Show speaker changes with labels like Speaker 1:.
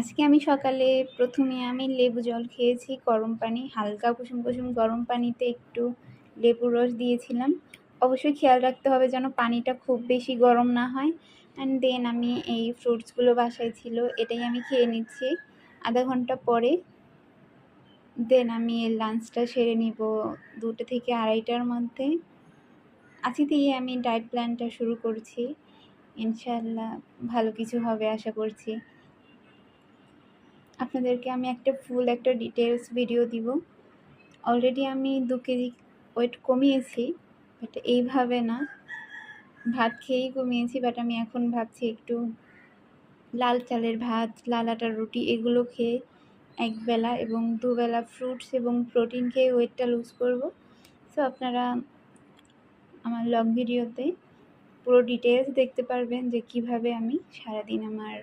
Speaker 1: আজকে আমি সকালে প্রথমে আমি লেবু জল খেয়েছি, গরম পানি, হালকা কুসুম, কুসুম গরম পানিতে একটু লেবুর রস দিয়েছিলাম। অবশ্যই খেয়াল রাখতে হবে যেন পানিটা খুব বেশি গরম না হয়। অ্যান্ড দেন আমি এই ফ্রুটসগুলো বাসায় ছিল, এটাই আমি খেয়ে নিচ্ছি। আধা ঘন্টা পরে দেন আমি লাঞ্চটা সেরে নিব 2টা থেকে 2:30টার মধ্যে। আজকে থেকে আমি ডায়েট প্ল্যানটা শুরু করছি। ইনশাআল্লাহ ভালো কিছু হবে আশা করছি। আপনাদেরকে আমি ফুল একটা ডিটেলস ভিডিও দিব। অলরেডি আমি 2 কেজি ওয়েট কমিয়েছি, বাট এইভাবে না, ভাত খেয়েই কমিয়েছি। বাট আমি এখন ভাবছি একটু লাল চালের ভাত, লাল আটার রুটি এগুলো খেয়ে একবেলা এবং দুবেলা ফ্রুটস এবং প্রোটিন খেয়ে ওয়েটটা লুজ করব। সো আপনারা আমার লং ভিডিওতে পুরো ডিটেলস দেখতে পারবেন যে কিভাবে আমি সারাদিন আমার